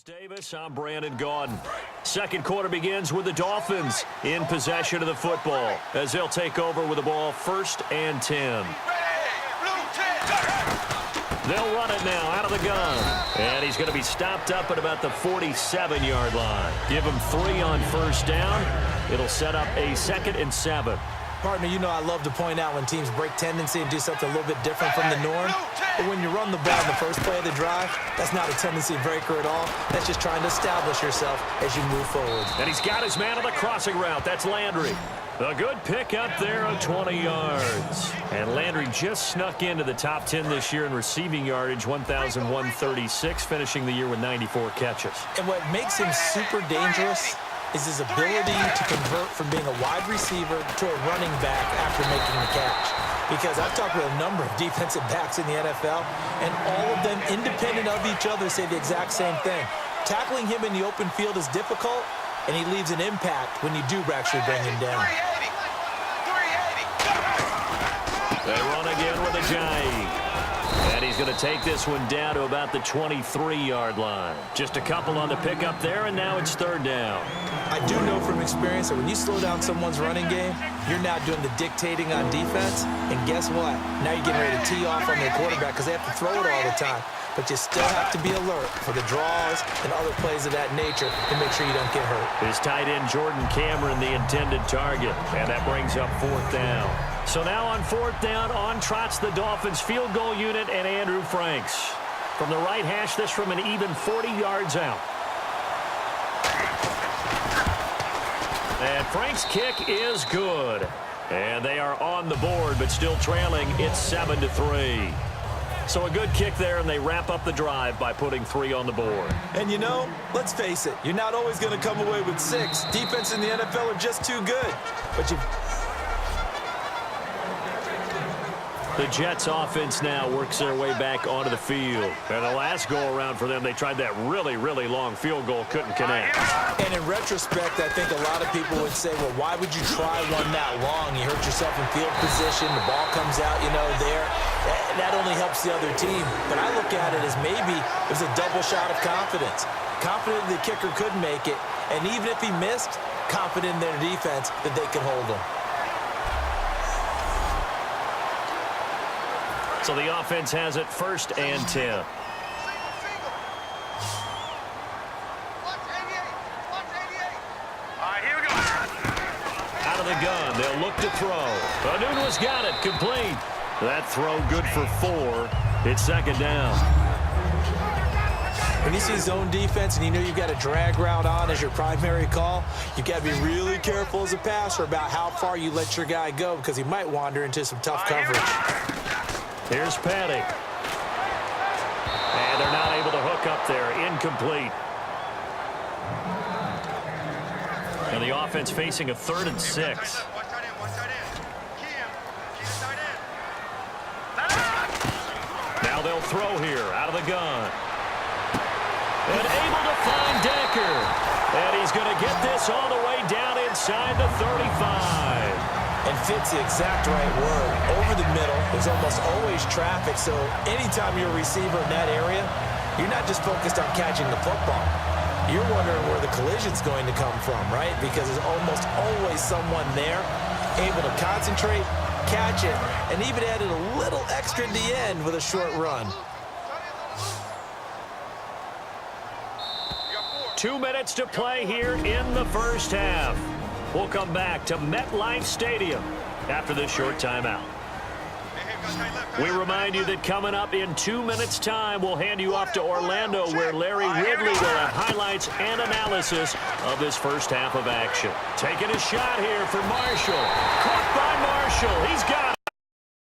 Davis, I'm Brandon Gaudin. Second quarter begins with the Dolphins in possession of the football as they'll take over with the ball 1st and 10. They'll run it now out of the gun. And he's going to be stopped up at about the 47-yard line. Give him 3 on 1st down. It'll set up a 2nd and 7. Partner, you know I love to point out when teams break tendency and do something a little bit different from the norm. But when you run the ball in the first play of the drive, that's not a tendency breaker at all. That's just trying to establish yourself as you move forward. And he's got his man on the crossing route. That's Landry. A good pick up there of 20 yards. And Landry just snuck into the top 10 this year in receiving yardage, 1,136, finishing the year with 94 catches. And what makes him super dangerous is his ability to convert from being a wide receiver to a running back after making the catch. Because I've talked with a number of defensive backs in the NFL, and all of them, independent of each other, say the exact same thing. Tackling him in the open field is difficult, and he leaves an impact when you do actually bring him down. They run again with a Jai. And he's going to take this one down to about the 23-yard line. Just a couple on the pickup there, and now it's 3rd down. I do know from experience that when you slow down someone's running game, you're now doing the dictating on defense. And guess what? Now you're getting ready to tee off on their quarterback because they have to throw it all the time. But you still have to be alert for the draws and other plays of that nature to make sure you don't get hurt. His tight end, Jordan Cameron, the intended target. And that brings up 4th down. So now on 4th down, on trots the Dolphins field goal unit and Andrew Franks. From the right hash, this from an even 40 yards out. And Frank's kick is good. And they are on the board, but still trailing. It's 7-3. So a good kick there, and they wrap up the drive by putting 3 on the board. And you know, let's face it, you're not always going to come away with 6. Defense in the NFL are just too good. But the Jets offense now works their way back onto the field. And the last go-around for them, they tried that really, really long field goal, couldn't connect. And in retrospect, I think a lot of people would say, well, why would you try one that long? You hurt yourself in field position, the ball comes out, you know, there. That only helps the other team. But I look at it as maybe it was a double shot of confidence. Confident the kicker could make it, and even if he missed, confident in their defense that they could hold him. So the offense has it 1st and 10. Out of the gun, they'll look to throw. Anunu's got it, complete. That throw good for 4. It's 2nd down. When you see zone defense and you know you've got a drag route on as your primary call, you've got to be really careful as a passer about how far you let your guy go because he might wander into some tough coverage. Here's Patty. And they're not able to hook up there. Incomplete. And the offense facing a 3rd and 6. Now they'll throw here out of the gun. And able to find Decker. And he's going to get this all the way down inside the 35. And fits the exact right word. Over the middle, there's almost always traffic, so anytime you're a receiver in that area, you're not just focused on catching the football. You're wondering where the collision's going to come from, right? Because there's almost always someone there able to concentrate, catch it, and even added a little extra at the end with a short run. 2 minutes to play here in the first half. We'll come back to MetLife Stadium after this short timeout. We remind you that coming up in 2 minutes' time, we'll hand you off to Orlando, where Larry Ridley will have highlights and analysis of this first half of action. Taking a shot here for Marshall. Caught by Marshall. He's got it.